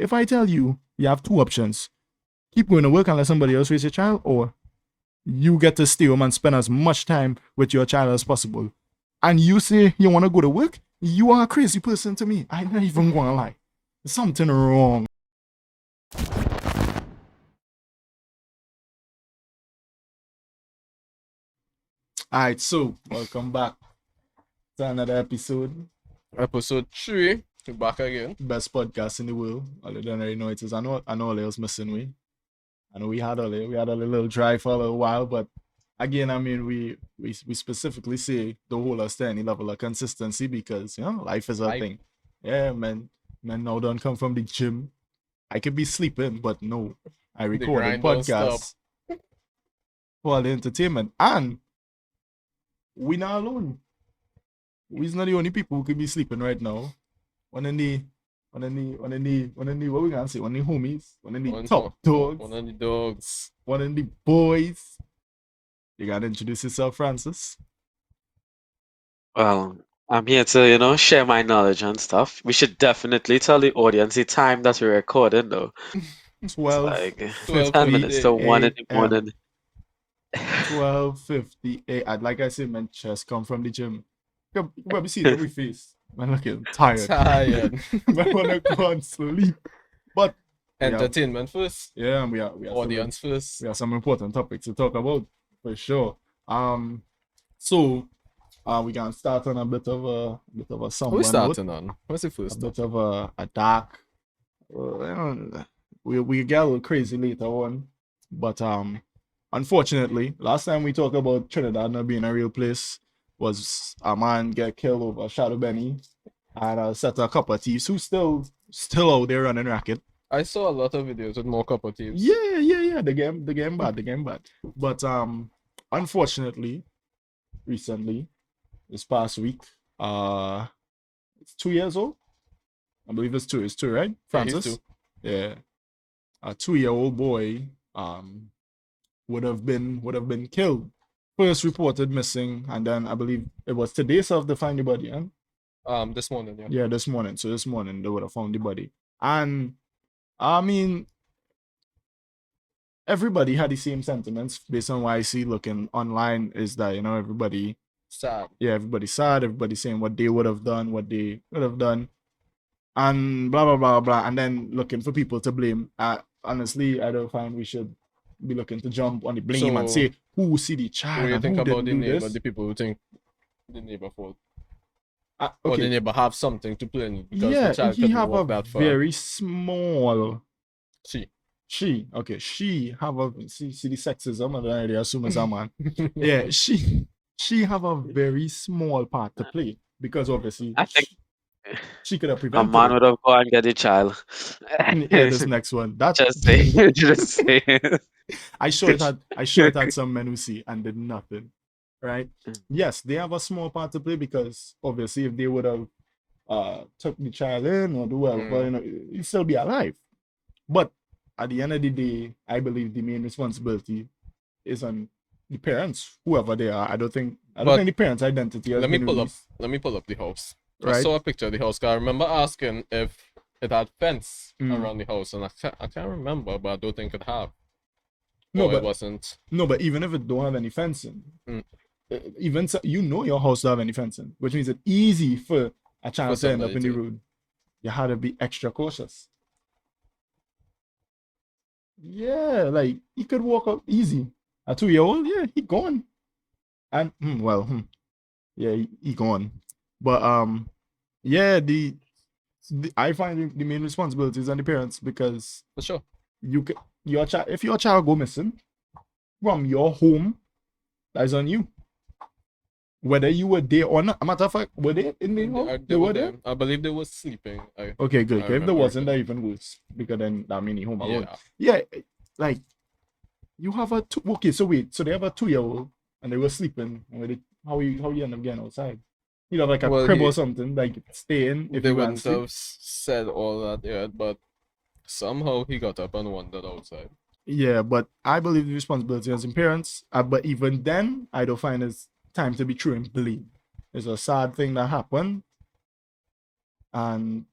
if I tell you, you have two options: keep going to work and let somebody else raise your child, or you get to stay home and spend as much time with your child as possible. And you say you want to go to work, you are a crazy person to me. I'm not even going to lie. There's something wrong. All right, so welcome back to another episode. Episode 3, we're back again. Best podcast in the world. All you don't already know it is. I know all was missing we. I know we had a little drive for a little while, but again, I mean, we specifically say the hold us to any level of consistency because life is a thing. Yeah, man now don't come from the gym. I could be sleeping, but no, I record a podcast for the entertainment, and we not alone. We's not the only people who could be sleeping right now. One of the what we gonna say? One of the homies, one of the top dogs, one of the dogs, one of the boys. You gotta introduce yourself, Francis. Well, I'm here to, share my knowledge and stuff. We should definitely tell the audience the time that we're recording, though. 12, It's like 10 minutes to 1 in the morning. 12:58. Like I said, man, just come from the gym. You probably see every face. Man, looking tired. Tired. Man, wanna go and sleep. But entertainment first. Yeah, we are audience first. We have some important topics to talk about for sure. So we can start on a bit of a somber Who's starting on? What's the first? A bit of a dark. We get a little crazy later on, but unfortunately, last time we talked about Trinidad not being a real place was a man get killed over Shadow Benny and a set of copper thieves who still out there running racket. I saw a lot of videos with more copper thieves. Yeah. The game bad. But unfortunately, recently, this past week, it's 2 years old. I believe it's two, right? Francis? Yeah, 2. Yeah. A 2-year-old boy would have been killed. First reported missing, and then I believe it was today they find the body, this morning, yeah. Yeah, this morning. So this morning they would have found the body. And I mean, everybody had the same sentiments based on what I see looking online is that, everybody sad. Yeah, everybody's sad, everybody's saying what they would have done, what they could have done, and blah blah blah blah, and then looking for people to blame. Honestly, I don't find we should be looking to jump on the blame and say who see the child. What do you think about the neighbor, this? the people who think the neighbor fault? Okay. Or the neighbor have something to blame because yeah, the child he have a that far. very small. She have a see the sexism, and I assume it's a man. Yeah, she have a very small part to play because obviously I think she could have prevented a man would have gone and get the child. Yeah, this next one. That just saying. I sure it had some men who see and did nothing. Right? Yes, they have a small part to play because obviously if they would have took the child in or do whatever, he'd still be alive. But at the end of the day, I believe the main responsibility is on the parents, whoever they are. I don't think the parents' identity has let me been pull up the house. Right. I saw a picture of the house. I remember asking if it had fence around the house, and I can't remember, but I don't think it had. No, but it wasn't. No, but even if it don't have any fencing, even so, your house don't have any fencing, which means it's easy for a child to end up in the road. You had to be extra cautious. Yeah, like he could walk up easy. A 2-year-old, yeah, he gone. And yeah, he gone. But yeah, the I find the main responsibilities on the parents because for sure if your child go missing from your home, that's on you. Whether you were there or not. A matter of fact, were they in the home? They were there. I believe they were sleeping. Okay, good. If there wasn't, that even worse. Because then that means home alone. Yeah, like you have a so they have a 2-year-old and they were sleeping. How you end up getting outside? You have like a crib or something, like staying. If they wouldn't have said all that yet, but somehow he got up and wandered outside. Yeah, but I believe the responsibility as in parents. But even then, I don't find it's time to be true and blame. It's a sad thing that happened, and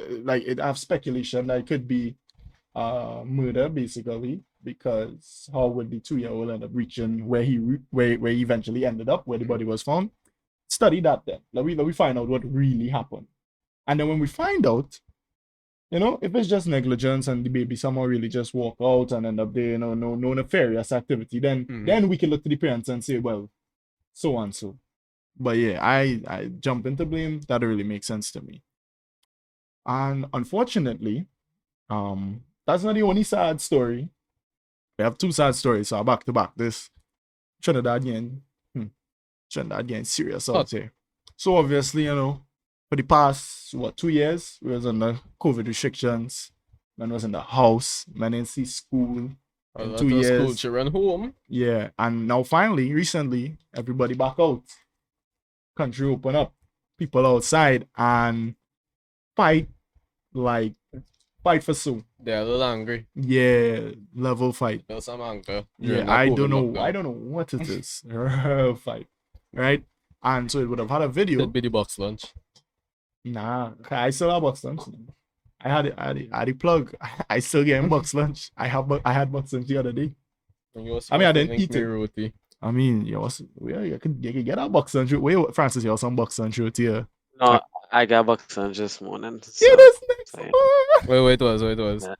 like it have speculation that it could be murder basically, because how would the 2-year-old end up reaching where where he eventually ended up, where the body was found? Study that then. Let we find out what really happened. And then when we find out, if it's just negligence and the baby somehow really just walk out and end up there, no nefarious activity, then we can look to the parents and say, well, so and so. But yeah, I jump into blame. That really makes sense to me. And unfortunately, that's not the only sad story. We have 2 sad stories, so back to back. This Trinidad getting serious out here. So obviously, for the past 2 years, we was under COVID restrictions. Man was in the house. Man didn't see school in 2 years. School children home. Yeah, and now finally, recently, everybody back out. Country open up. People outside and fight for so. They're a little angry. Yeah, level fight. There's some anger. Yeah, I don't know what it is. Fight, right? And so it would have had a video. It'd be the box lunch. Nah, I still have box lunch. I had a plug. I still getting box lunch. I had box lunch the other day. I didn't eat it. Roti. You can get a box lunch. Wait, Francis, you have some box lunch roti here. No, I got box lunch this morning. Yeah, that's next. Wait, it was. Yeah.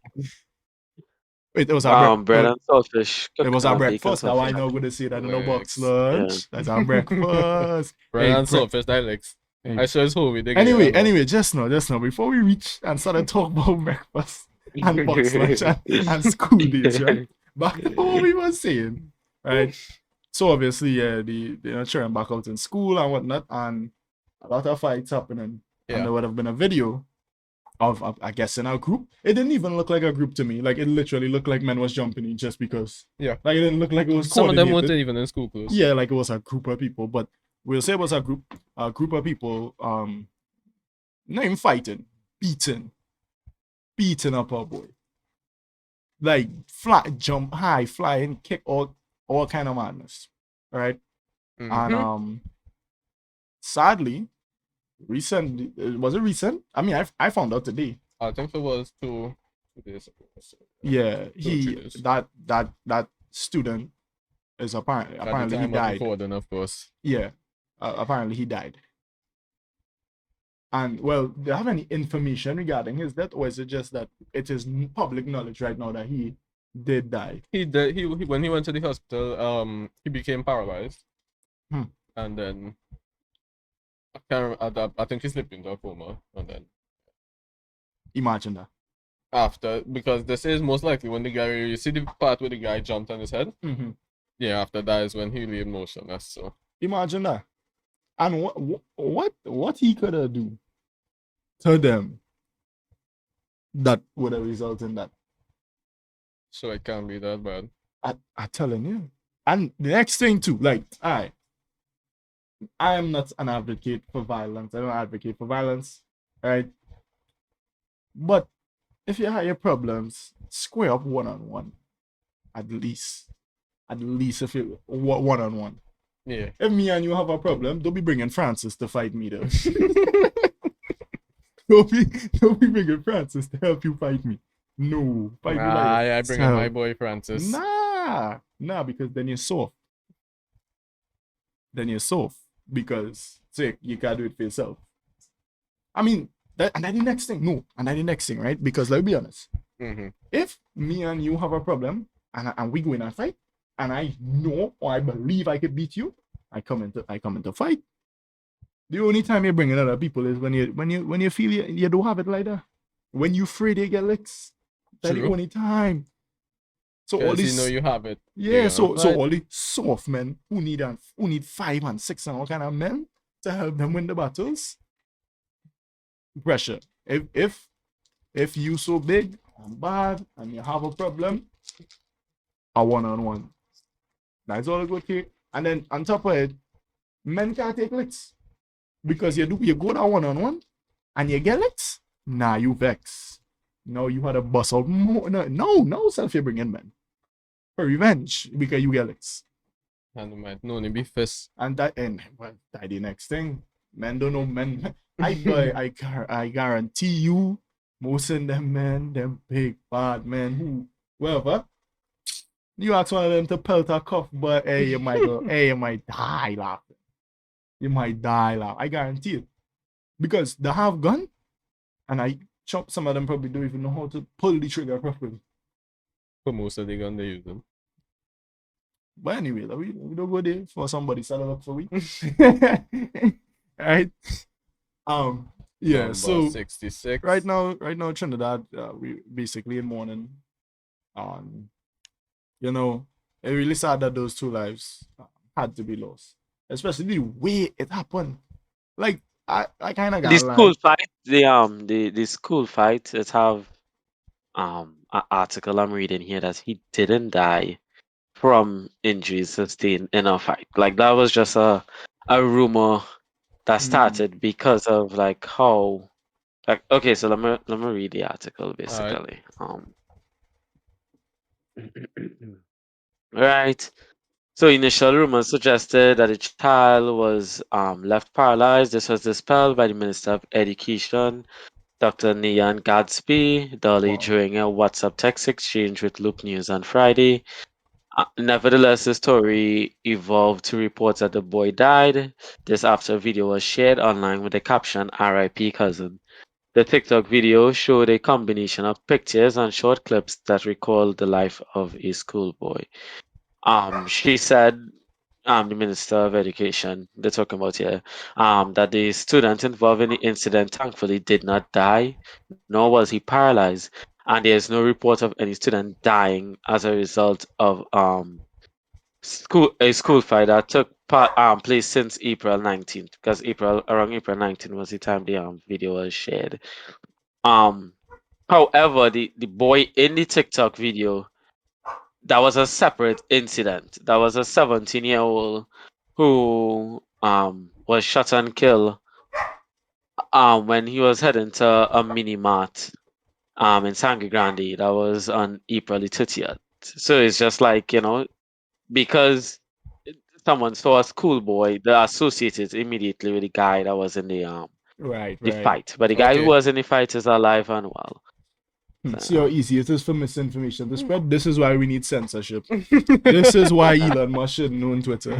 Wait, it was our bread and saltfish. It was our breakfast. Now I know good to see that in no box lunch. Yeah. That's our breakfast. Bread and saltfish dialects. I sure it's home. Anyway, just now, before we reach and started talking about breakfast and box lunch and school days, right? Back to what we were saying, right? So obviously, yeah, the children back out in school and whatnot, and a lot of fights happening. Yeah. And there would have been a video of I guess in our group. It didn't even look like a group to me. Like it literally looked like men was jumping in just because. Yeah. Like it didn't look like it was some of them weren't even in school clothes. Yeah, like it was a group of people, but we'll say it was a group of people not even fighting, beating up our boy. Like jump high, flying, kick, all kind of madness. All right. Mm-hmm. And sadly, was it recent? I mean, I found out today. I think it was 2 days ago. Yeah, that student is apparently he died. Recording, of course. Yeah, apparently he died. And well, do you have any information regarding his death, or is it just that it is public knowledge right now that he did die? He when he went to the hospital, he became paralyzed, and then I think he slipped into a coma, and then imagine that. After, because this is most likely when the guy, you see the part where the guy jumped on his head. Mm-hmm. Yeah, after that is when he lay motionless. So imagine that. And what he could have do to them that would have resulted in that. So it can't be that bad. I'm telling you. And the next thing too, like, I am not an advocate for violence. I don't advocate for violence, right? But if you have your problems, square up one-on-one. At least if you one-on-one. Yeah. If me and you have a problem, don't be bringing Francis to fight me though. don't be bringing Francis to help you fight me. No. Fight me like I bring in my boy Francis. Nah, because then you're soft. Because you can't do it for yourself. I mean, and then the next thing, right? Because let's be honest. Mm-hmm. If me and you have a problem and we go in and fight, and I know or I believe I could beat you, I come into fight. The only time you're bringing other people is when you feel you don't have it like that. When you afraid you get licks, that's the only time. So all these, you know you have it. Yeah. So all these soft men who need 5 and 6 and all kind of men to help them win the battles. Pressure. If you so big and bad and you have a problem, a one-on-one. That's all a good case. And then on top of it, men can't take licks. Because you go down one-on-one and you get licks, nah, you vex. No, you had a bust out more. No self you bring in men. For revenge, because you get licks. And it might only be fists. And that the next thing. Men don't know men. I guarantee you, Most of them men, them big bad men who, whoever, you ask one of them to pelt a cuff, but hey, you might go, hey, you might die laughing. You might die laughing. I guarantee it. Because they have gun, and I chop some of them probably don't even know how to pull the trigger properly. For most of the gun they use them. But anyway, we don't go there for somebody settle up for we. Right? Yeah, Number so 66. right now Trinidad, we basically in mourning. You know, it really sad that those two lives had to be lost, especially the way it happened. Like I kind of The got school like, fight, the school fight, it have an article I'm reading here that he didn't die from injuries sustained in a fight. Like that was just a rumor that started because of like how like okay, so let me read the article Alright. basically. Right. So initial rumors suggested that the child was left paralyzed. This was dispelled by the Minister of Education, Dr. Nian Gadsby, Dolly, wow, during a WhatsApp text exchange with Loop News on Friday. Nevertheless, the story evolved to reports that the boy died. This after a video was shared online with the caption RIP cousin. The TikTok video showed a combination of pictures and short clips that recalled the life of a schoolboy. She said, the Minister of Education, they're talking about here, that the student involved in the incident thankfully did not die, nor was he paralyzed, and there is no report of any student dying as a result of school fight that took place since April 19th, because around April 19th was the time the video was shared. Um, However, the boy in the TikTok video, that was a separate incident. That was a 17-year-old who was shot and killed when he was heading to a mini mart in Sangre Grande. That was on April the 30th. So it's just like, because someone saw a schoolboy, they associated immediately with the guy that was in right, the right. fight. But the guy who Okay. was in the fight is alive and well. See how easy it is for misinformation to spread. This is why we need censorship. This is why Elon Musk shouldn't own Twitter.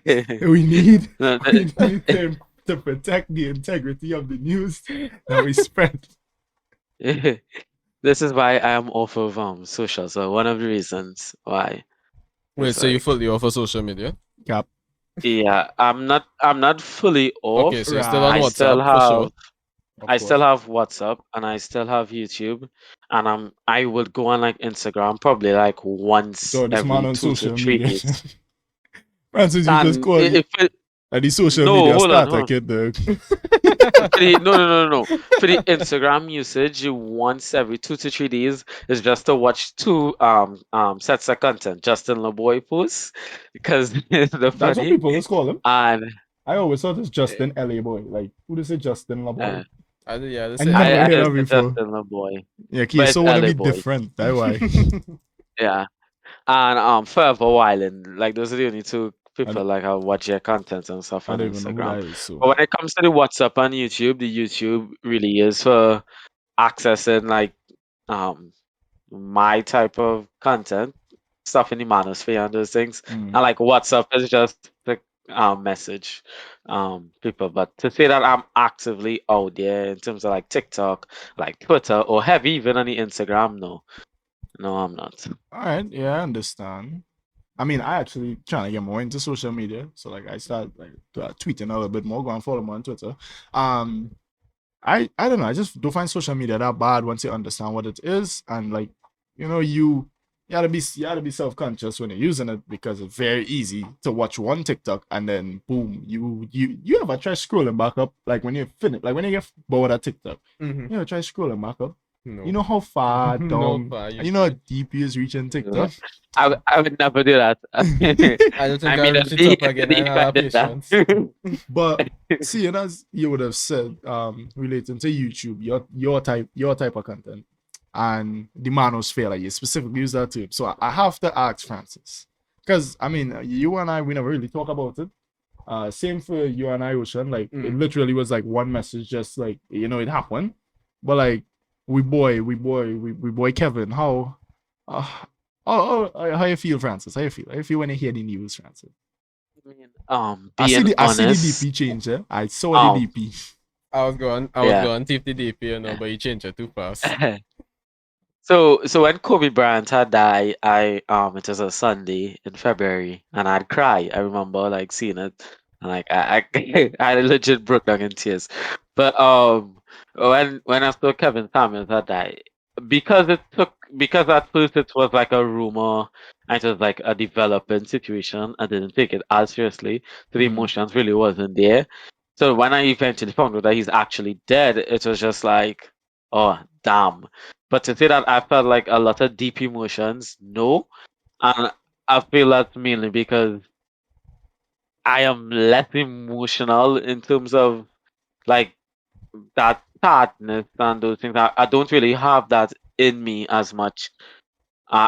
we need No, we need him to protect the integrity of the news that we spread. This is why I am off of social. So one of the reasons why. Wait, It's so you like, fully off of social media? Cap. yeah, I'm not fully Okay, off. so you're still on I Right. still WhatsApp for have sure. Of I still course. have WhatsApp and I still have YouTube, and I would go on like Instagram probably like once So this man every on 2 to social 3 days. media. Francis, you just And call you if it, the social no, media hold on, starter hold on. kid, dog. No. For the Instagram usage, once every 2 to 3 days is just to watch two sets of content. Justin LeBoy posts because the That's what funny people just call him. and I always thought it's Justin LA boy. Like, who does say Justin La uh, boy? Yeah, they I say LA never I heard boy. that just said before. Justin LeBoy, Yeah, okay, but it's so want to LA be boy. different. That's why. Yeah, and forever while and like those are the only two I people don't, like I watch their content and stuff I on don't even know who Instagram. that is. So, But when it comes to the WhatsApp and YouTube, the YouTube really is for accessing like um my type of content, stuff in the manosphere and those things. And like WhatsApp is just the message people. But to say that I'm actively out there in terms of like TikTok, like Twitter, or heavy even on the Instagram, no. No, I'm not. all right, yeah, I understand. I mean, I actually trying to get more into social media, so like I start like tweeting a little bit more. Go and follow me on Twitter. Um, I don't know. I just don't find social media that bad once you understand what it is, and like you gotta be self conscious when you're using it because it's very easy to watch one TikTok and then boom, you ever try scrolling back up like when you finish like when you get bored of TikTok, Mhm. you ever try scrolling back up. No. You know how far No, down, far, you you know how straight. deep you is reaching TikTok. I would never do that. I don't think I I'll mean, reach the top again. I if don't I have did that. patience. But seeing as you would have said, relating to YouTube, your type of content, and the manosphere, like you specifically use that term. So I have to ask Francis, because I mean, you and I we never really talk about it. Same for you and I, Ocean. Like it literally was like one message, just like it happened. But like we boy Kevin, uh, how you feel, Francis? How you feel? How you feel when you hear the news, Francis? I mean, I being see the honest, DP change, eh? I saw the DP. I was yeah. going tip the DP, but you changed it too fast. So when Kobe Bryant had died, it was a Sunday in February, and I'd cry. I remember like seeing it, and like I legit broke down in tears. But when I saw Kevin Samuels had died, because at first it was like a rumor, and it was like a developing situation. I didn't take it as seriously, so the Mm, emotions really wasn't there. So when I eventually found out that he's actually dead, it was just like, oh damn. But to say that I felt like a lot of deep emotions, no. And I feel that's mainly because I am less emotional in terms of like that sadness and those things. I don't really have that in me as much,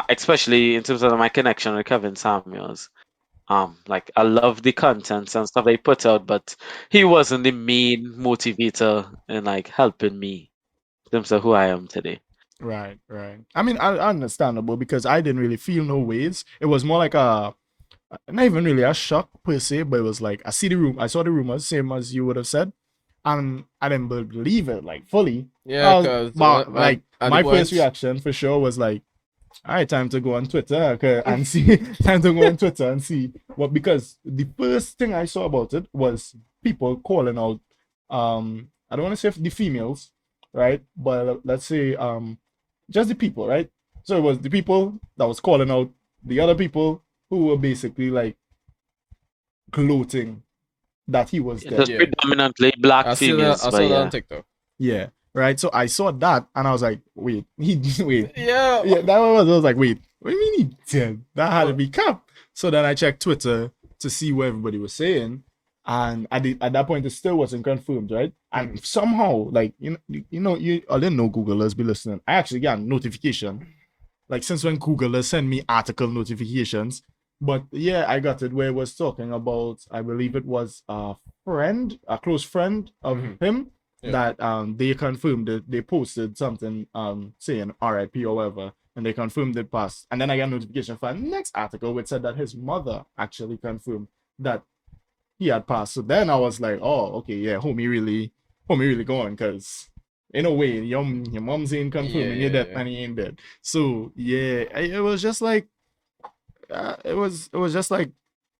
especially in terms of my connection with Kevin Samuels. Like I love the contents and stuff they put out, but he wasn't the main motivator in like helping me in terms of who I am today. right, right. I mean, understandable because I didn't really feel no ways. It was more like a not even really a shock per se, but it was like I saw the rumors, same as you would have said, and I didn't believe it like fully. Yeah, because But when like at the my first point, reaction for sure was like, all right, time to go on Twitter and see. Time to go on Twitter and see what, because the first thing I saw about it was people calling out. I don't want to say the females, right? But let's say just the people, right? So it was the people that was calling out the other people who were basically like gloating that he was It was dead. yeah, predominantly black females, I but saw that on yeah. TikTok. Yeah, right. So I saw that and I was like, wait, he wait. Yeah, Yeah, that was I was like, wait, what do you mean he dead? That had to well, be cap. So then I checked Twitter to see what everybody was saying. And at that point it still wasn't confirmed, right? And somehow, like I didn't know Googlers be listening. I actually got a notification. Like since when Googlers send me article notifications. But yeah, I got it where it was talking about, I believe it was a close friend of him, yeah. that they confirmed that they posted something saying RIP or whatever, and they confirmed it passed. And then I got a notification for a next article which said that his mother actually confirmed that he had passed. So then I was like, oh, okay, yeah, homie really going, because in a way, your mom's ain't confirming you're dead and he ain't dead. So yeah, it was just like it was just like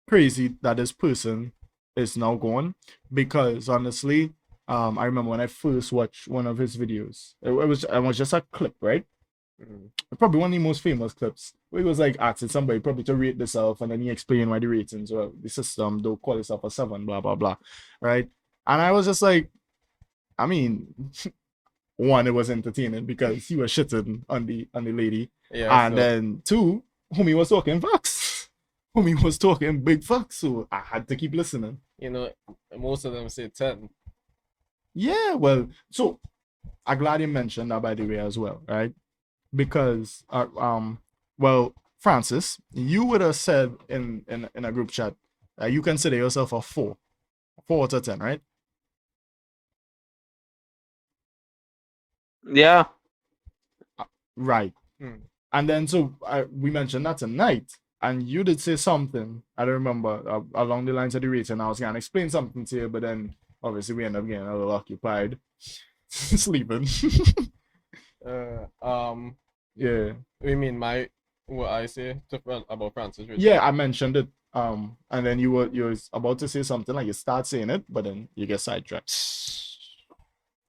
crazy that this person is now gone, because honestly, I remember when I first watched one of his videos. It was just a clip, right? Probably one of the most famous clips where he was like asking somebody probably to rate themselves, and then he explained why the ratings or the system don't call itself a 7, blah blah blah, right? And I was just like, I mean, one, it was entertaining because he was shitting on the lady, Yeah, and so then two, homie was talking facts. Homie was talking big facts, so I had to keep listening. most of them say 10. Yeah, well, so I'm glad you mentioned that, by the way, as well, right? Because well, Francis, you would have said in a group chat, you consider yourself a 4 out of 10, right? Yeah. Right. And then so we mentioned that tonight, and you did say something, I don't remember, along the lines of the rating. I was gonna explain something to you, but then obviously we end up getting a little occupied sleeping. Yeah. You mean what I say about Francis Richard? Yeah, I mentioned it. And then you was about to say something, like you start saying it, but then you get sidetracked.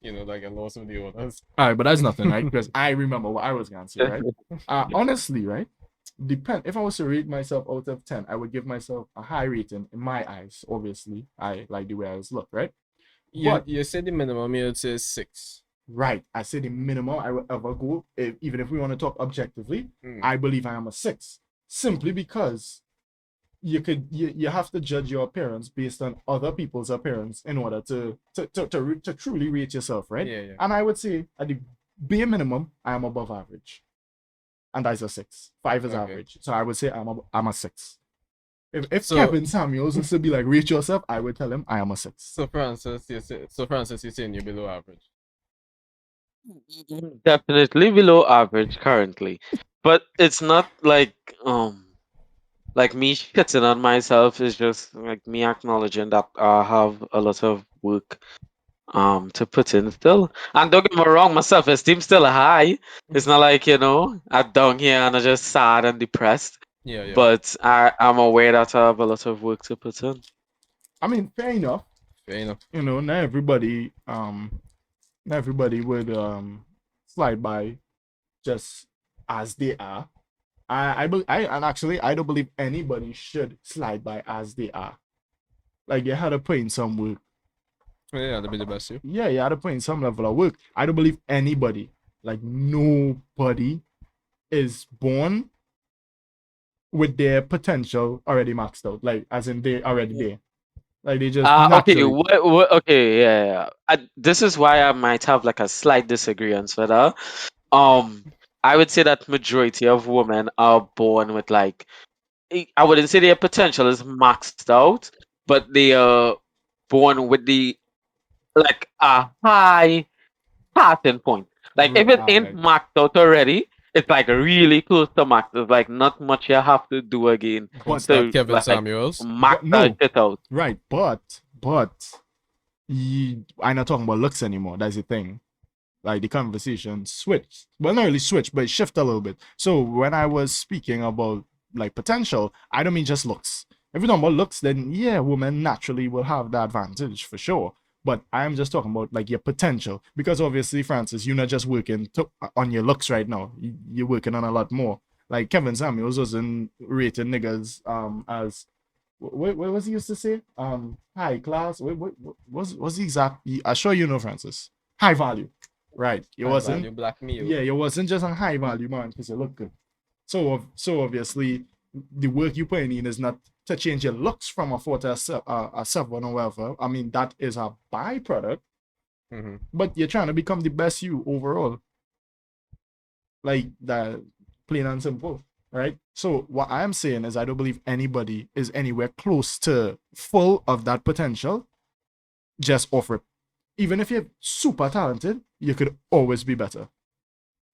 Like I lost some of the others. All right, but that's nothing, right? Because I remember what I was gonna say, right? Honestly, right? If I was to rate myself out of 10, I would give myself a high rating in my eyes. Obviously, I like the way I was look, right? You said the minimum, you would say 6. Right. I say the minimum I will ever go, even if we want to talk objectively, I believe I am a 6. Simply because you have to judge your appearance based on other people's appearance in order to truly rate yourself, right? Yeah. And I would say at the bare minimum, I am above average. And that's a 6. 5 is average. So I would say I'm a 6. If Kevin Samuels was to be like, rate yourself, I would tell him I am a 6. So Francis, you're saying you're below average. Definitely below average currently, but it's not like me shitting on myself. It's just like me acknowledging that I have a lot of work to put in still. And don't get me wrong, my self-esteem still high. It's not like, I'm down here and I'm just sad and depressed. Yeah, yeah. But I'm aware that I have a lot of work to put in. I mean, fair enough. Fair enough. Not everybody would slide by just as they are. And actually I don't believe anybody should slide by as they are. Like you had to put in some work. Yeah, that'd be the best you. Yeah, you had to put in some level of work. I don't believe anybody, like nobody, is born with their potential already maxed out. Like as in they already there. Like they just Okay, naturally. okay, yeah. This is why I might have like a slight disagreement with that. Um, I would say that majority of women are born with like I wouldn't say their potential is maxed out, but they are born with the like a high starting point. Like if it ain't Right. maxed out already, it's like really close to max. It's like not much you have to do again What's But that, to Kevin like Samuels? max that no, shit out. right. But I'm not talking about looks anymore. That's the thing. Like the conversation switched. Well, not really switched, but it shifted a little bit. So when I was speaking about like potential, I don't mean just looks. If you're talking about looks, then yeah, women naturally will have the advantage for sure. But I'm just talking about like your potential, because obviously, Francis, you're not just working on your looks right now. You're working on a lot more. Like Kevin Samuels wasn't rating niggas as what was he used to say? High class. What was the exact? I sure you know, Francis. High value. Right. It High wasn't. value black meal. Yeah, it wasn't just a high value man because you look good. So obviously, the work you putting in is not to change your looks from a 4 to a 7 or whatever. I mean, that is a byproduct, Mm-hmm. but you're trying to become the best you overall. Like that, plain and simple, right? So what I am saying is I don't believe anybody is anywhere close to full of that potential. Just offer it. Even if you're super talented, you could always be better.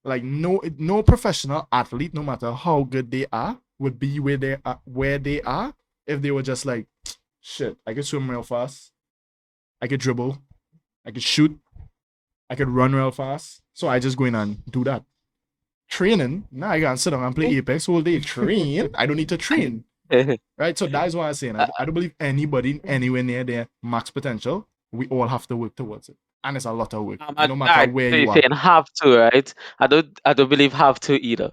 Like no professional athlete, no matter how good they are, would be where they are if they were just like, shit, I could swim real fast, I could dribble, I could shoot, I could run real fast. So I just go in and do that. Training, now I gotta sit down and play Apex all day. Train. I don't need to train. Right? So that's what I'm saying. I don't believe anybody anywhere near their max potential. We all have to work towards it. And it's a lot of work, no matter Alright, where so you you're are. saying have to, right? I don't believe have to either.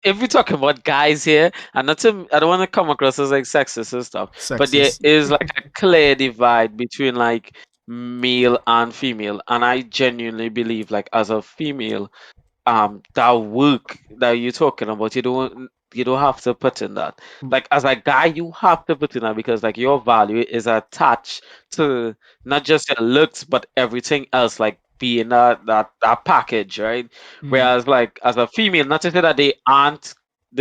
If we talk about guys here, and I don't want to come across as like sexist and stuff, but there Sexist. is like a clear divide between like male and female, and I genuinely believe like as a female, that work that you're talking about, you don't have to put in that. Like as a guy, you have to put in that because like your value is attached to not just your looks but everything else, like being that package, right? Mm. Whereas like as a female, not to say that they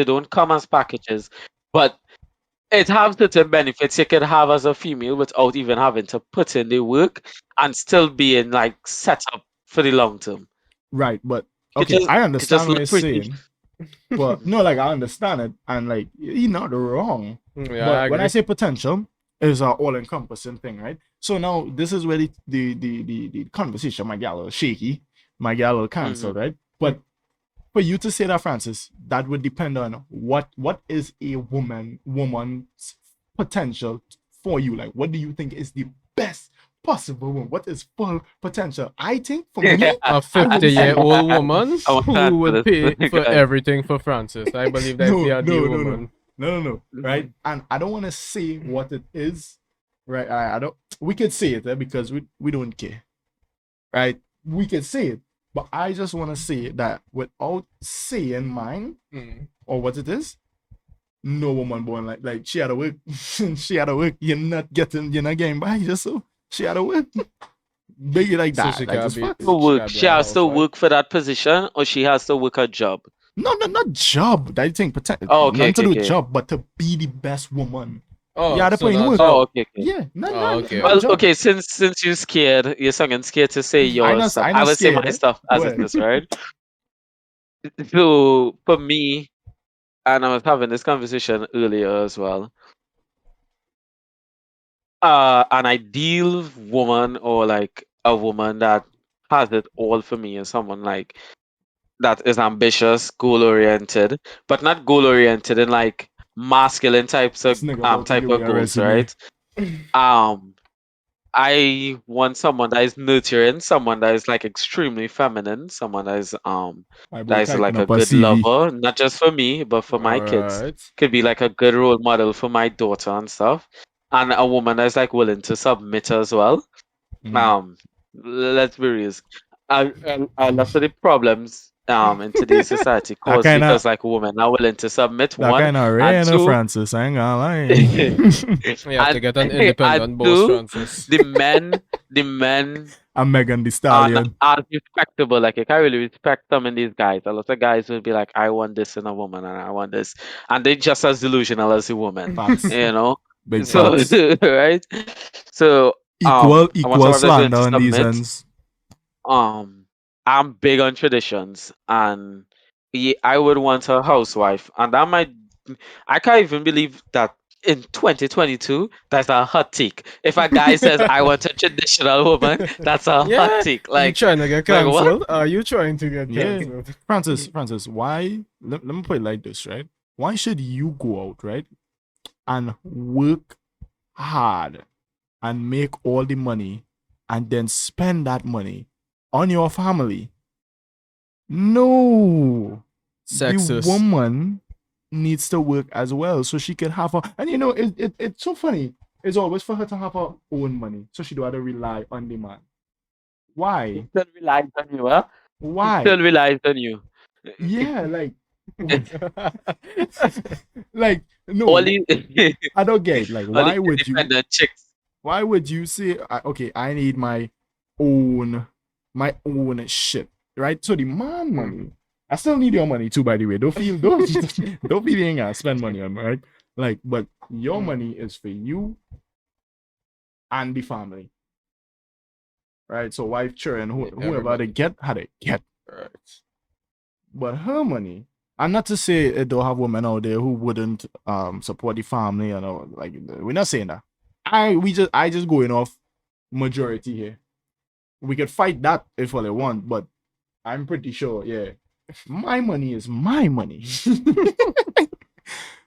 don't come as packages, but it has certain benefits you can have as a female without even having to put in the work and still being like set up for the long term. Right, but You okay, I could just understand what look you're pretty. saying. But no, like I understand it, and like you're not wrong. Yeah, I But when I agree. say potential, it's an all-encompassing thing, right? So now this is where the conversation might get a little shaky, might get a little cancelled, right? But for you to say that, Francis, that would depend on what is a woman's potential for you. Like, what do you think is the best possible woman? What is full potential? I think for me, A I would 50-year-old woman I want to who would answer pay this. for Go ahead. everything for Francis. I believe that's the ideal woman. No, right? And I don't want to say what it is, right? I don't. We could say it because we don't care, right? We could say it, but I just want to say that without saying mine Mm. or what it is. No woman born like she had to work. She had to work. You're not getting by just so she had to work. Big like So that. she Like can just be, fuck. To she work. can be She a has to housewife. work for that position, or she has to work a job. No, not job. I think Oh, okay, nothing to okay, do with okay. job, but to be the best woman. Oh, You had to so put in not work. Oh, job. okay, okay. Yeah, not Oh, not okay. not Well, job. okay, since you're scared, you're fucking scared to say your stuff. I I not will say my scared. stuff Go as it ahead. is, right? So for me, and I was having this conversation earlier as well. An ideal woman or like a woman that has it all for me is someone like that is ambitious, goal oriented, but not goal oriented in like masculine This nigga about to type give me of a goals, resume. right? Um, I want someone that is nurturing, someone that is like extremely feminine, someone My boy that is typing like a up a good CV. lover, not just for me, but for my All kids. right. Could be like a good role model for my daughter and stuff. And a woman that's like willing to submit as well. Mm. Um, let's be real. A lot of the problems in today's society That caused kind of because like women are willing to submit that one kind of and rare, no, two. Francis. I ain't gonna lie. You have to get an And independent boss, two, Francis. the men I'm Megan the are not Stallion. as respectable. Like I can't really respect some of these guys. A lot of guys will be like, I want this in a woman and I want this. And they're just as delusional as a woman. Facts. You know? Big So facts. right? So I want Equal someone that's willing slander to on these submit. ends. I'm big on traditions, and I would want a housewife, and that might. I can't even believe that in 2022 that's a hot take. If a guy says I want a traditional woman, that's a hot Yeah, take. you trying to get Like what? cancelled? Are you trying to get Yeah. cancelled? Francis, why let me put it like this, right? Why should you go out, right? And work hard and make all the money and then spend that money on your family? No. The Sexist. woman needs to work as well so she can have her, and you know it's so funny. It's always for her to have her own money so she don't have to rely on the man. He Why? still relies on you, huh? He Why? still relies on you. Yeah, like like All no, these, I don't get it. Like all these why would you independent chicks. say okay, I need own my own shit, right? So the man money, I still need your money too, by the way. Don't feel you ain't gonna spend money on me, right? Like, but your money is for you and the family, right? So wife, children, whoever Everybody. they get, how they get. Right. But her money, and not to say it don't have women out there who wouldn't support the family, you know, like we're not saying that. I just going off majority here. We could fight that if all they want, but I'm pretty sure, yeah. My money is my money.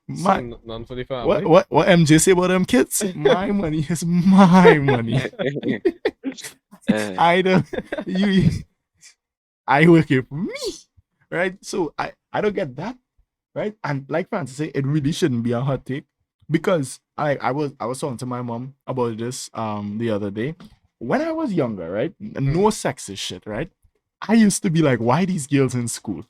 my None for the family. what MJ say about them kids? My money is my money. I don't you I work it for me. Right? So I don't get that. Right? And like Francis said, it really shouldn't be a hot take. Because I was talking to my mom about this the other day. When I was younger, right? No sexist shit, right? I used to be like, why these girls in school?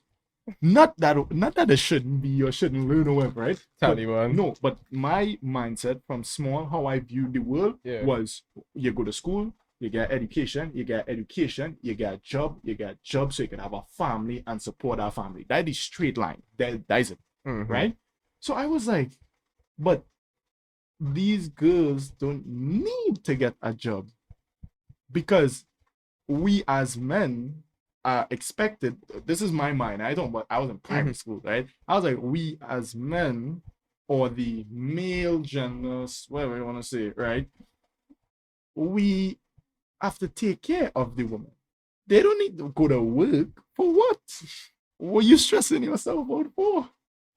Not that they shouldn't be or shouldn't learn or whatever, right? But, Taliban. no, but my mindset from small, how I viewed the world was you go to school, you get education, you get a job, so you can have a family and support our family. That is straight line. That is it. Right? So I was like, but these girls don't need to get a job because we as men are expected. This is my mind. But I was in primary school, right? I was like, we as men or the male genders, whatever you want to say, right? We have to take care of the woman. They don't need to go to work. For what? What are you stressing yourself out for?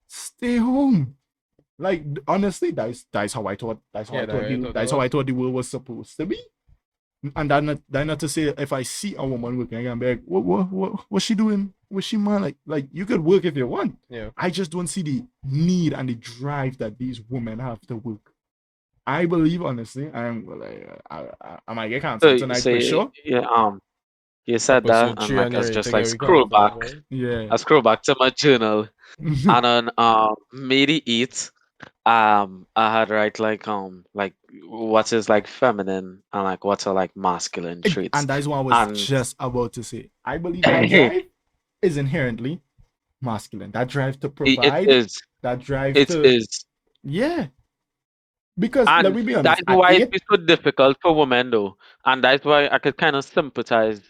Stay home. Like honestly, that's how I thought. That's how I thought the world was supposed to be. And that not to say if I see a woman working, I can be like, what's she doing? What's she man? Like you could work if you want. Yeah. I just don't see the need and the drive that these women have to work. I believe honestly, I might get canceled tonight for sure. Yeah, you said that, Episode and 3 like on I your was just rating, like we can't find, right? Yeah. I scroll back to my journal, and on made it eat. I had write like what is like feminine and like what are like masculine traits. And that's what I was just about to say. I believe that drive is inherently masculine. That drive to provide. it is. That drive It to is. yeah. Because let And me be honest, that's at why eight, it's so difficult for women, though. And that's why I could kind of sympathize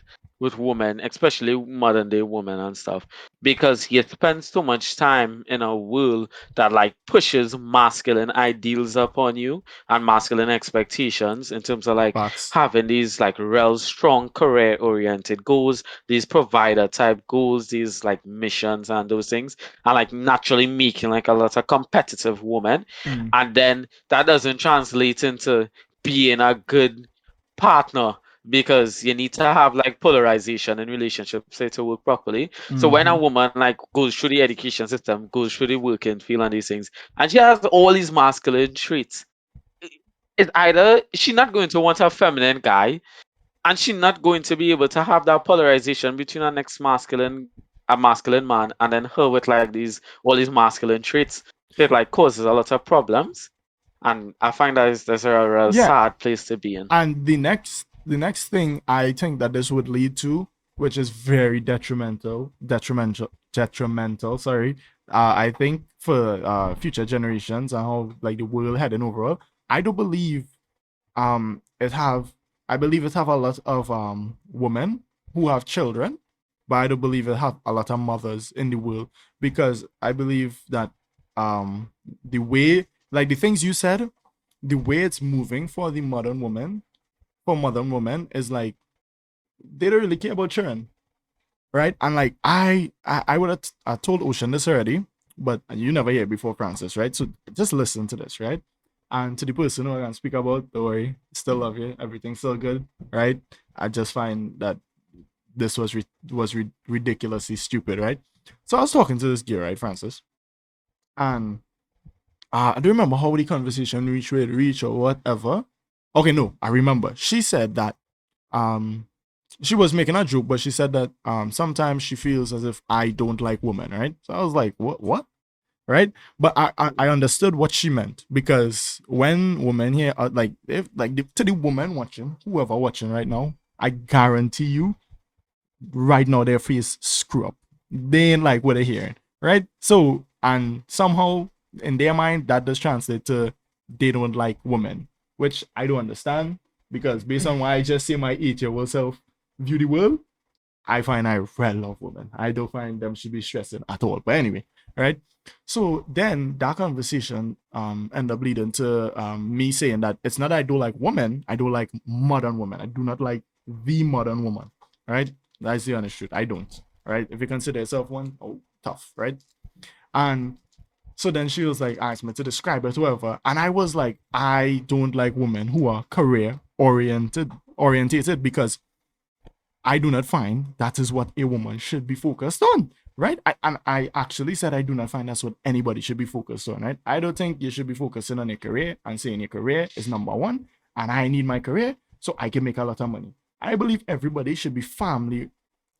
with women, especially modern day women and stuff, because you spend so much time in a world that like pushes masculine ideals upon you and masculine expectations in terms of like facts. having these like real strong career oriented goals, these provider type goals, these like missions and those things, and like naturally making like a lot of competitive women. Mm. And then that doesn't translate into being a good partner because you need to have like polarization in relationships say to work properly. So when a Mm-hmm. woman like goes through the education system, goes through the working field and these things, and she has all these masculine traits, it's either she's not going to want a feminine guy, and she's not going to be able to have that polarization between a next masculine a masculine man and then her with like these all these masculine traits. So it like causes a lot of problems. And I find that is that's a real Yeah, sad place to be in. and the next thing I think that this would lead to, which is very detrimental. Sorry, I think for future generations and how like the world heading overall, I do believe it have I believe it have a lot of women who have children, but I do believe it have a lot of mothers in the world because I believe that the way like the things you said, the way it's moving for modern women is like they don't really care about children, right? And like I would have I told Ocean this already, but you never hear it before, Francis, right? So just listen to this, right? And to the person who I can speak about, don't worry, still love you, everything's still good, right? I just find that this was ridiculously stupid, right? So I was talking to this girl, right, Francis, and I don't remember how the conversation reached where it reached or whatever. Okay, no, I remember. She said that um she was making a joke, but she said that sometimes she feels as if I don't like women, right? So I was like, what? Right? But I understood what she meant because when women here are like if like to the woman watching, whoever watching right now, I guarantee you right now their face screw up. They ain't like what they're hearing, right? So and somehow in their mind that does translate to they don't like women, which I don't understand because based on what I just see my 8-year-old self view the world, I find I really love women. I don't find them should be stressing at all. But anyway, right? So then that conversation ended up leading to me saying that it's not that I don't like women, I don't like modern women. I do not like the modern woman. Right? That's the honest truth. I don't. Right? If you consider yourself one, oh tough, right? And so then she was like, asked me to describe it, whatever. And I was like, I don't like women who are career orientated because I do not find that is what a woman should be focused on, right? And I actually said I do not find that's what anybody should be focused on, right? I don't think you should be focusing on your career and saying your career is number one, and I need my career so I can make a lot of money. I believe everybody should be family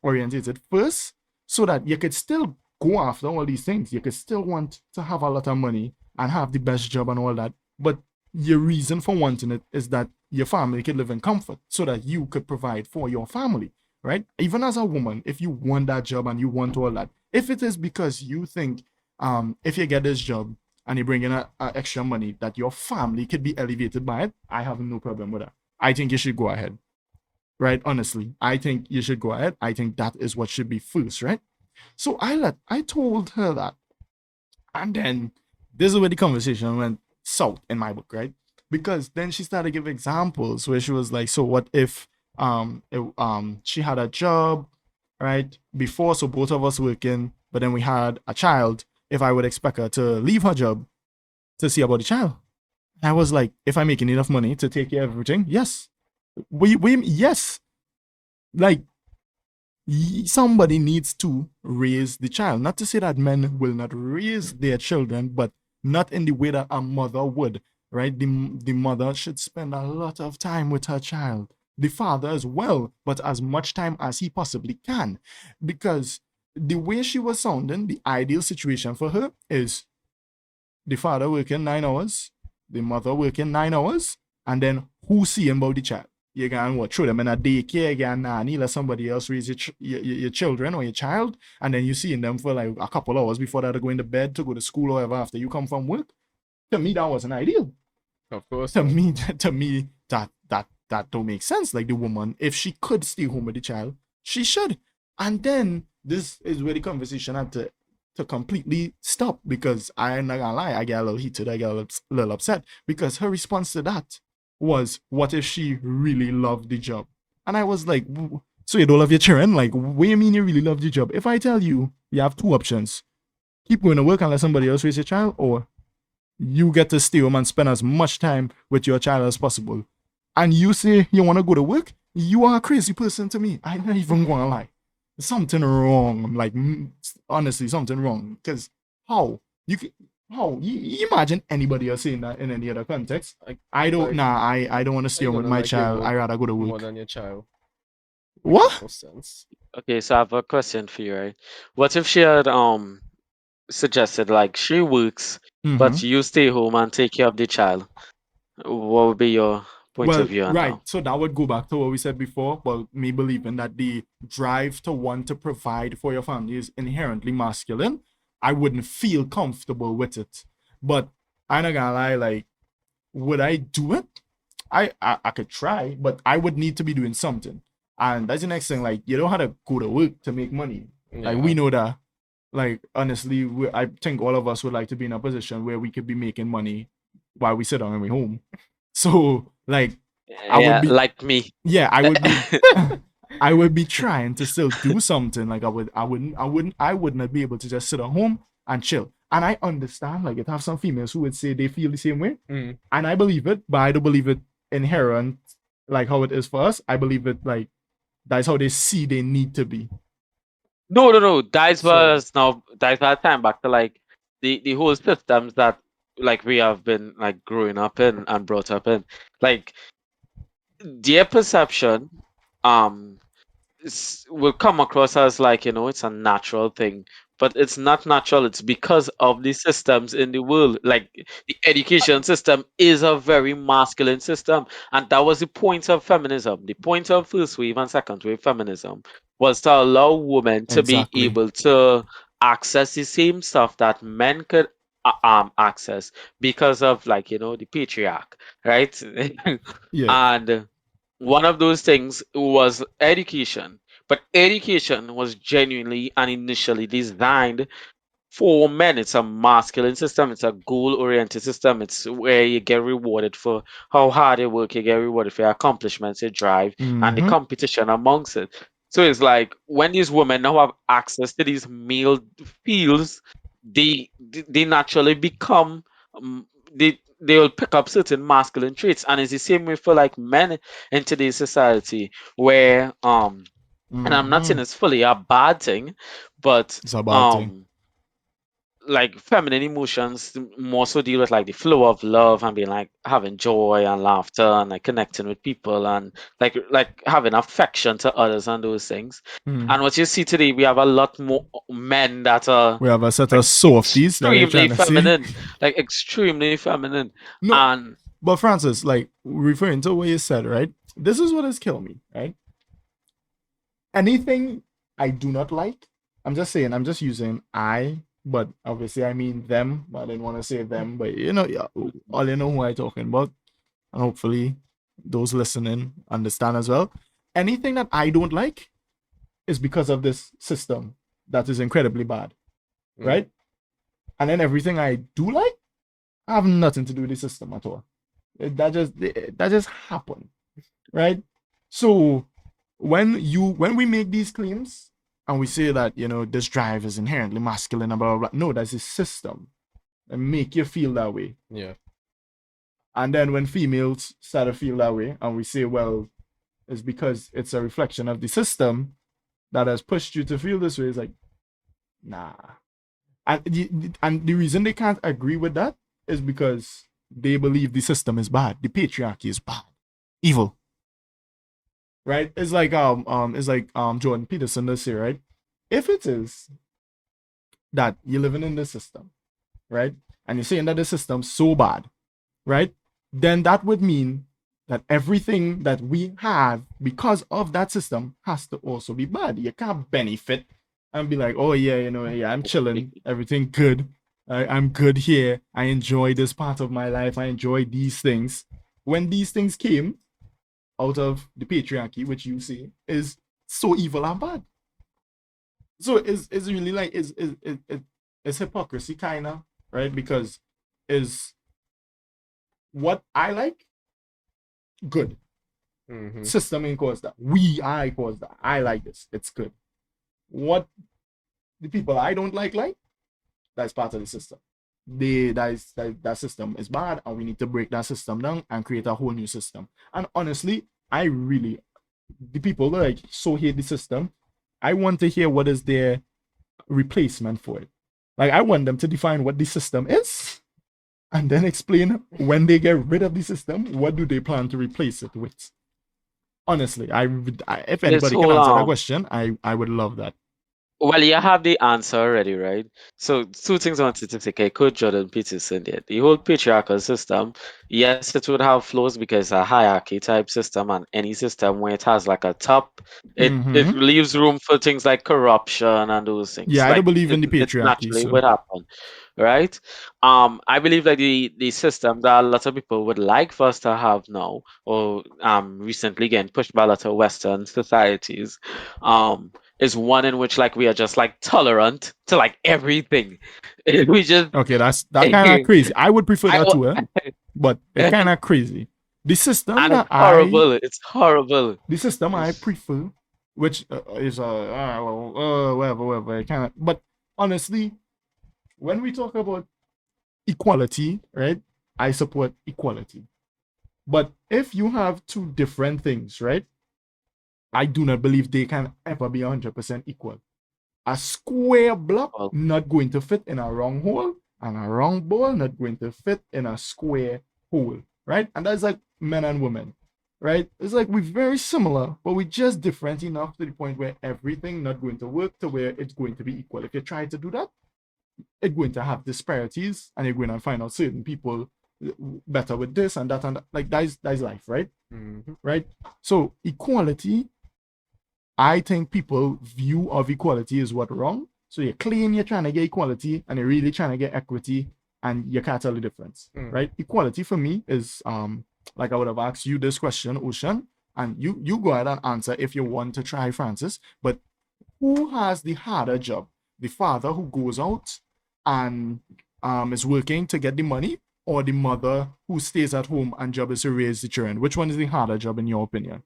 oriented first, so that you could still go after all these things. You could still want to have a lot of money and have the best job and all that, but your reason for wanting it is that your family could live in comfort so that you could provide for your family, right? Even as a woman, if you want that job and you want all that, if it is because you think if you get this job and you bring in a extra money that your family could be elevated by it, I have no problem with that. I think you should go ahead, right? Honestly, I think you should go ahead. I think that is what should be first, right? So I told her that, and then this is where the conversation went south in my book, right? Because then she started giving examples where she was like, so what if she had a job, right, before, so both of us working, but then we had a child, if I would expect her to leave her job to see about the child. I was like, if I'm making enough money to take care of everything, yes. Yes. Like somebody needs to raise the child. Not to say that men will not raise their children, but not in the way that a mother would, right? The mother should spend a lot of time with her child. The father as well, but as much time as he possibly can. Because the way she was sounding, the ideal situation for her is the father working 9 hours, the mother working 9 hours, and then who seeing about the child? You can what throw them in a daycare, you can nanny, let somebody else raise your children or your child, and then you seeing them for like a couple hours before they're going to bed to go to school or whatever after you come from work. To me, that wasn't ideal, Of course. To me, that don't make sense. Like the woman, if she could stay home with the child, she should. And then this is where the conversation had to completely stop, because I'm not gonna lie, I get a little heated, I get a little upset, because her response to that was, what if she really loved the job? And I was like, so you don't love your children? Like, what do you mean you really love the job? If I tell you, you have two options: keep going to work and let somebody else raise your child, or you get to stay home and spend as much time with your child as possible. And you say you want to go to work, you are a crazy person to me. I'm not even gonna lie. Something wrong. Like, honestly, something wrong. Because how? You imagine anybody else saying that in any other context? I don't want to stay home with my child. I rather go to more work. than your child. What? No sense. Okay, so I have a question for you, right? What if she had suggested like she works, but you stay home and take care of the child? What would be your point Well, of view on right. that? So that would go back to what we said before, but me believing that the drive to want to provide for your family is inherently masculine. I wouldn't feel comfortable with it. But I'm not gonna lie, like, would I do it? I could try, but I would need to be doing something. And that's the next thing. Like, you don't have to go to work to make money. Like, we know that. Like, honestly, I think all of us would like to be in a position where we could be making money while we sit down and we're home. So, like, I would be like me. yeah, I would be I would be trying to still do something. Like, I would not be able to just sit at home and chill. And I understand, like, it have some females who would say they feel the same way. And I believe it, but I don't believe it inherent like how it is for us. I believe it like that's how they see they need to be. No. That So- was time back to like the whole systems that like we have been like growing up in and brought up in. Like their perception will come across as like, it's a natural thing, but it's not natural. It's because of the systems in the world. Like the education system is a very masculine system, and that was the point of feminism. The point of first wave and second wave feminism was to allow women to be Exactly. able to access the same stuff that men could access because of like the patriarch, right? Yeah. And one of those things was education, but education was genuinely and initially designed for men. It's a masculine system, it's a goal oriented system. It's where you get rewarded for how hard you work, you get rewarded for your accomplishments, your drive, and the competition amongst it. So it's like when these women now have access to these male fields, they naturally become they will pick up certain masculine traits, and it's the same way for like men in today's society where and I'm not saying it's fully a bad thing, but It's a bad thing. like feminine emotions more so deal with like the flow of love and being like having joy and laughter and like connecting with people and like having affection to others and those things. And what you see today, we have a lot more men that are We have a set of softies that you're extremely trying to say. feminine, like extremely feminine. No, And but Francis, like referring to what you said, right? This is what has killed me, right? Anything I do not like, I'm just saying, I'm just using I, but obviously I mean them. I didn't want to say them, but yeah, all you know who I'm talking about. And hopefully those listening understand as well. Anything that I don't like is because of this system that is incredibly bad, right? And then everything I do like, I have nothing to do with the system at all. That just happened, right? So when we make these claims and we say that this drive is inherently masculine and blah blah blah, no, that's a system and make you feel that way. Yeah. And then when females start to feel that way, and we say, well, it's because it's a reflection of the system that has pushed you to feel this way, it's like, nah. And the reason they can't agree with that is because they believe the system is bad. The patriarchy is bad, evil. Right? It's like Jordan Peterson does say, right? If it is that you're living in this system, right, and you're saying that the system's so bad, right, then that would mean that everything that we have because of that system has to also be bad. You can't benefit and be like, oh yeah, I'm chilling, everything good, I'm good here. I enjoy this part of my life. I enjoy these things. When these things came out of the patriarchy, which you say is so evil and bad. So it's really like it's hypocrisy kind of, right? Because is what I like good. System ain't caused that. I caused that. I like this. It's good. What the people I don't like, that's part of the system. That system is bad, and we need to break that system down and create a whole new system. And honestly, the people that like so hate the system, I want to hear what is their replacement for it. Like I want them to define what the system is, and then explain when they get rid of the system, what do they plan to replace it with. Honestly, if anybody can answer that question, I would love that. Well, you have the answer already, right? So, two things I wanted to say. Okay, Coach Jordan Peterson there. The whole patriarchal system, yes, it would have flaws because it's a hierarchy type system, and any system where it has like a top, it leaves room for things like corruption and those things. Yeah, I don't believe in the It patriarchy. naturally So. would happen, right? I believe that the system that a lot of people would like for us to have now, or recently getting pushed by a lot of Western societies, is one in which like we are just like tolerant to like everything. We just okay, that kind of crazy. I would prefer that too, but it's kind of crazy. The system and that it's horrible. It's horrible. The system I prefer, which is whatever, kind of. But honestly, when we talk about equality, right? I support equality. But if you have two different things, right? I do not believe they can ever be 100% equal. A square block not going to fit in a round hole, and a round ball not going to fit in a square hole, right? And that's like men and women, right? It's like we're very similar, but we're just different enough to the point where everything not going to work to where it's going to be equal. If you try to do that, it's going to have disparities, and you're going to find out certain people better with this and that, and that. Like that's life, right? Right? So equality, I think people view of equality is what wrong. So you claim you're trying to get equality and you're really trying to get equity, and you can't tell the difference, right? Equality for me is like I would have asked you this question, Ocean, and you go ahead and answer if you want to try, Francis. But who has the harder job? The father who goes out and is working to get the money, or the mother who stays at home and job is to raise the children? Which one is the harder job in your opinion?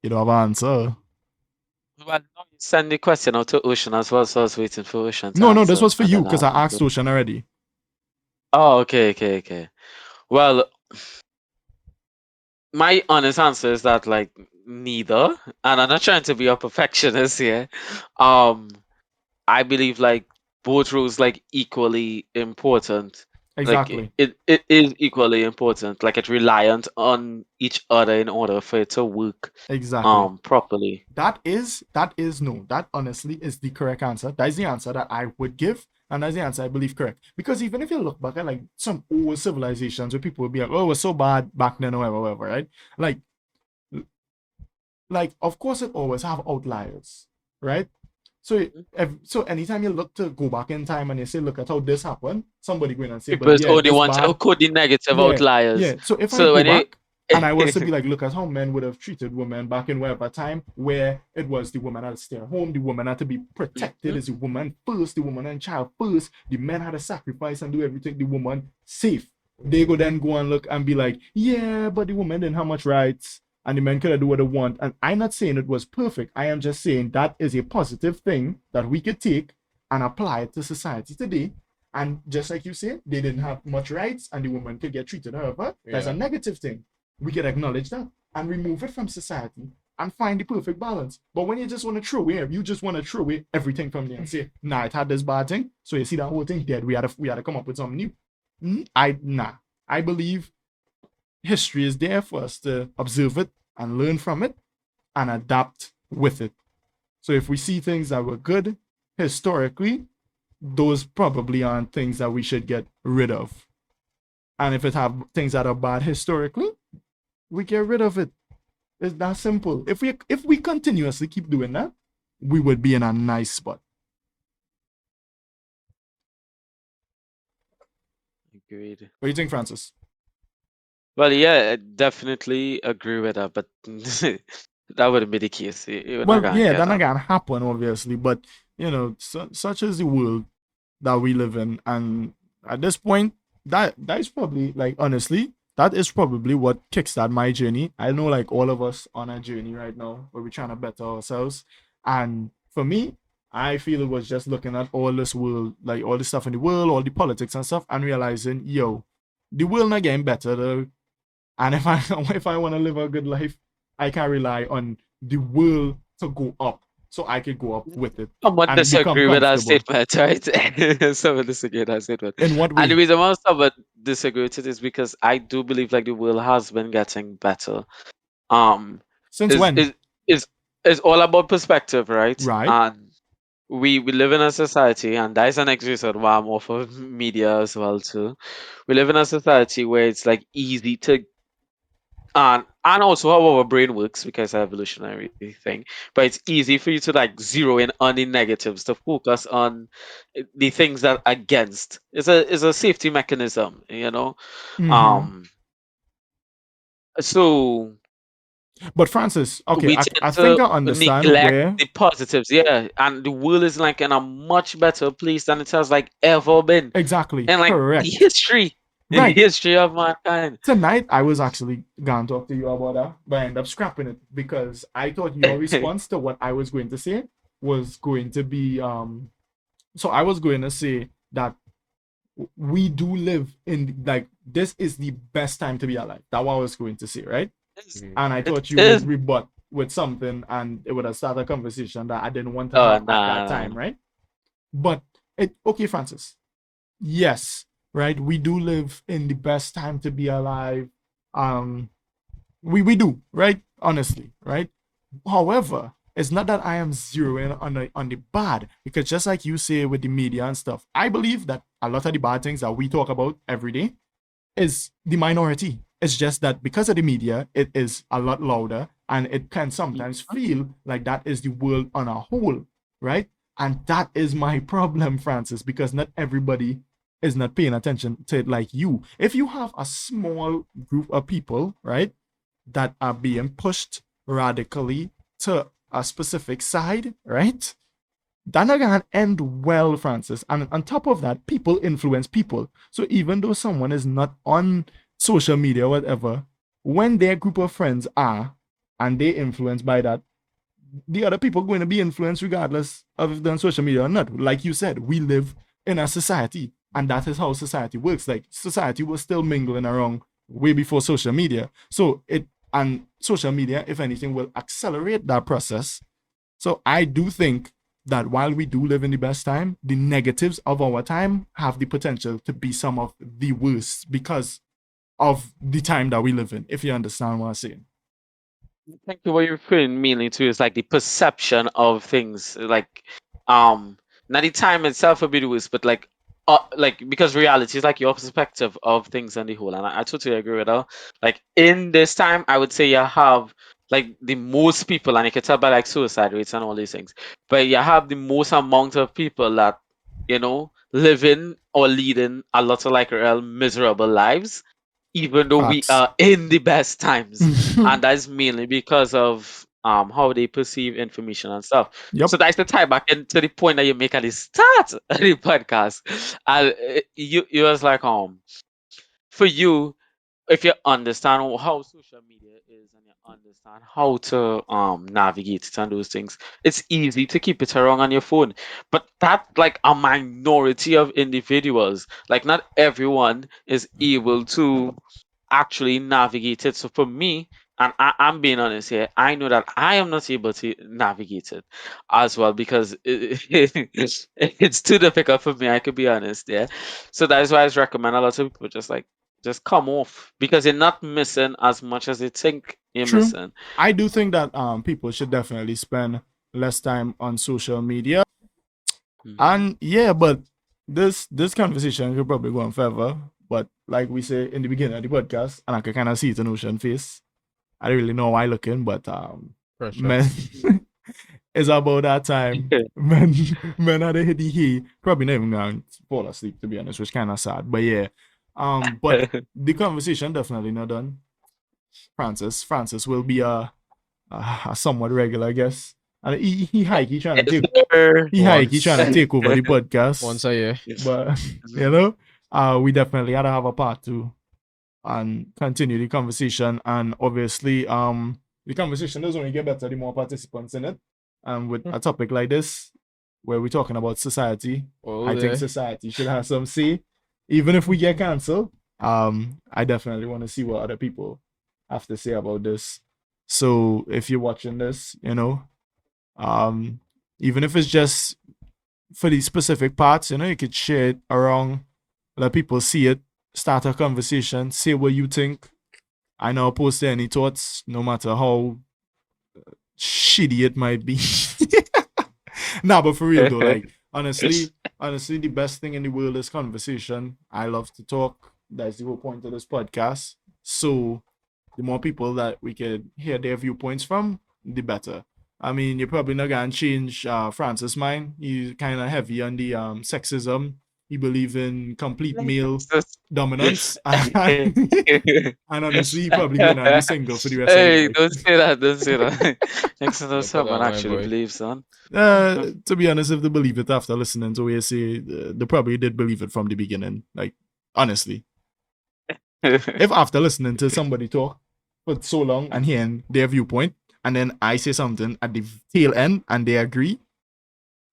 You don't have an answer. Well, send the question out to Ocean as well, so I was waiting for Ocean to No, this was for and you then because I asked Ocean already. Oh, okay. Well, my honest answer is that like neither, and I'm not trying to be a perfectionist here. I believe like both roles like equally important. Exactly. Like it is equally important. Like it's reliant on each other in order for it to work Exactly. Properly. That honestly is the correct answer. That is the answer that I would give, and that's the answer I believe correct. Because even if you look back at like some old civilizations where people would be like, oh, it was so bad back then or whatever, right? Like of course it always have outliers, right? So anytime you look to go back in time and you say, look at how this happened, somebody going and say, People but yeah, only this want to bad. code the negative outliers. Yeah. So if I go back and I was to be like, look at how men would have treated women back in whatever time where it was the woman had to stay at home, the woman had to be protected as a woman first, the woman and child first, the men had to sacrifice and do everything, the woman safe. They go and look and be like, yeah, but the woman didn't have much rights, and the men could do what they want. And I'm not saying it was perfect. I am just saying that is a positive thing that we could take and apply it to society today. And just like you said, they didn't have much rights and the woman could get treated however. That's a negative thing. We can acknowledge that and remove it from society and find the perfect balance. But when you just want to throw away everything from there and say, nah, it had this bad thing, so you see that whole thing dead. We had to come up with something new. I believe history is there for us to observe it and learn from it and adapt with it. So if we see things that were good historically, those probably aren't things that we should get rid of. And if it have things that are bad historically, we get rid of it. It's that simple. If we continuously keep doing that, we would be in a nice spot. Agreed. What do you think, Francis? Well, yeah, I definitely agree with that, but that wouldn't be the case. You're not Well, gonna yeah, get that not that. gonna happen, obviously, but such is the world that we live in, and at this point, that is probably like honestly, that is probably what kickstarted my journey. I know, like all of us on a journey right now, where we're trying to better ourselves, and for me, I feel it was just looking at all this world, like all the stuff in the world, all the politics and stuff, and realizing, yo, the world not getting better, though. And if I if I want to live a good life, I can rely on the will to go up, so I can go up with it Someone and become disagree with that comfortable. statement, right? Someone disagree with that statement. In what And the way? reason why someone disagree with it is because I do believe like the world has been getting better. Um, Since is when? is is is all about perspective, right? Right. And we live in a society, and that is an reason why I'm off of media as well too. We live in a society where it's like easy to and also how our brain works because evolutionary thing, but it's easy for you to like zero in on the negatives to focus on the things that against. It's a safety mechanism, you know. Mm-hmm. um so But Francis, okay, we I tend think to I understand neglect where the positives, yeah, and the world is like in a much better place than it has like ever been exactly in like the correct. history in the Right. history of mankind. Tonight I was actually gonna talk to you about that, but I ended up scrapping it because I thought your response to what I was going to say was going to be so I was going to say that we do live in like this is the best time to be alive. That's what I was going to say, right? Mm. And I It thought you would is. rebut with something and it would have started a conversation that I didn't want to Oh, have at that nah, time, right? But it okay, Francis. Yes, right. We do live in the best time to be alive. Um, we do, right? Honestly, right? However, it's not that I am zeroing on the bad, because just like you say with the media and stuff, I believe that a lot of the bad things that we talk about every day is the minority. It's just that because of the media, it is a lot louder and it can sometimes feel like that is the world on a whole, right? And that is my problem, Francis, because not everybody is not paying attention to it like you. If you have a small group of people, right, that are being pushed radically to a specific side, right? That not gonna end well, Francis. And on top of that, people influence people. So even though someone is not on social media or whatever, when their group of friends are and they influenced by that, the other people going to be influenced regardless of if they're on social media or not. Like you said, we live in a society, and that is how society works. Like society was still mingling around way before social media. So it and social media, if anything, will accelerate that process. So I do think that while we do live in the best time, the negatives of our time have the potential to be some of the worst because of the time that we live in, if you understand what I'm saying. I think what you're referring mainly to is like the perception of things, not the time itself will be the worst, but like because reality is like your perspective of things on the whole, and I totally agree with that. Like in this time, I would say you have like the most people, and you can tell by like suicide rates and all these things, but you have the most amount of people that living or leading a lot of like real miserable lives, even though we Facts. are in the best times, and that's mainly because of how they perceive information and stuff. Yep. So that's the tie back into the point that you make at the start of the podcast. And you was like for you, if you understand how social media is and you understand how to navigate it and those things, it's easy to keep it around on your phone. But that like a minority of individuals, like not everyone is able to actually navigate it. So for me, and I'm being honest here, I know that I am not able to navigate it as well because it's too difficult for me. I could be honest, yeah. So that is why I just recommend a lot of people just come off because you're not missing as much as you think you're True. missing. I do think that people should definitely spend less time on social media. Mhm. And yeah, but this conversation could probably go on forever. But like we say in the beginning of the podcast, and I can kind of see it in Ocean face. I don't really know why looking, but Pressure. man, it's about that time. Man, I hit the probably not even going to fall asleep, to be honest, which kind of sad. But yeah, but the conversation definitely not done. Francis will be a somewhat regular, I guess. And he trying to take he trying to take over the podcast. Once a year. But we definitely had to have a part 2 and continue the conversation. And obviously, the conversation does only get better the more participants in it. And with a topic like this, where we're talking about society, I think society should have some say. Even if we get cancelled, I definitely want to see what other people have to say about this. So if you're watching this, even if it's just for these specific parts, you could share it around, let people see it, start a conversation, say what you think. I know post any thoughts, no matter how shitty it might be. Nah, but for real though, like honestly, the best thing in the world is conversation. I love to talk. That's the whole point of this podcast. So the more people that we could hear their viewpoints from, the better. I mean, you're probably not gonna change Francis' mind. He's kind of heavy on the sexism. He believes in complete male dominance. And honestly, he probably gonna be single for the rest of his life. Don't say that. Next time someone actually believes, son. To be honest, if they believe it after listening to what you say, they probably did believe it from the beginning. Like, honestly. If after listening to somebody talk for so long and hearing their viewpoint, and then I say something at the tail end and they agree,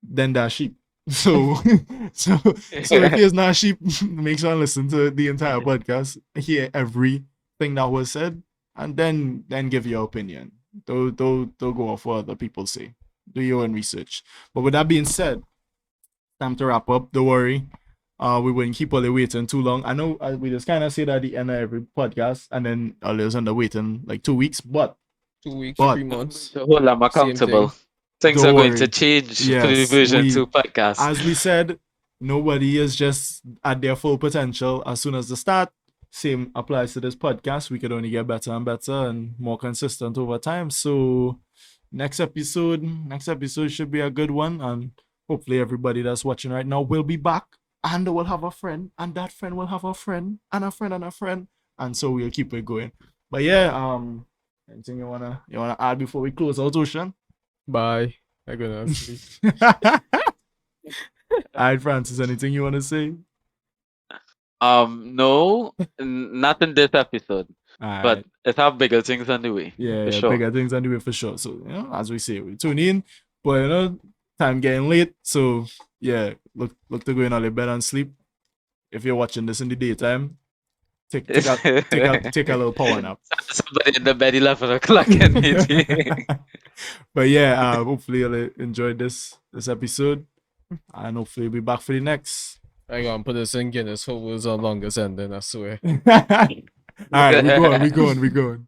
then they're sheep. So if he's not sheep, make sure and listen to the entire podcast, hear everything that was said, and then give your opinion. Don't go off what other people say. Do your own research. But with that being said, time to wrap up. Don't worry. We wouldn't keep all the waiting too long. I know we just kind of say that at the end of every podcast, and then all is under waiting like 2 weeks, but 2 weeks, 3 months. Hold on, I'm accountable. Things are going to change for the version 2 podcast. As we said, nobody is just at their full potential as soon as they start. Same applies to this podcast. We could only get better and better and more consistent over time. So next episode should be a good one, and hopefully everybody that's watching right now will be back, and will have a friend, and that friend will have a friend, and a friend, and a friend, and so we'll keep it going. But yeah, anything you wanna add before we close out, Ocean? Bye. I'm gonna sleep. Alright, Francis, anything you wanna say? No, not in this episode. But it have bigger things on the way. Yeah, sure. Bigger things on the way for sure. So, as we say, we tune in, but time getting late. So yeah, look to go in on the bed and sleep. If you're watching this in the daytime, take a little power nap. Somebody in the bed 11 o'clock at night. But yeah, hopefully you'll enjoy this episode, and hopefully you'll be back for the next. I'm gonna put this in Guinness. Hope it was the longest ending, I swear. Alright, we going.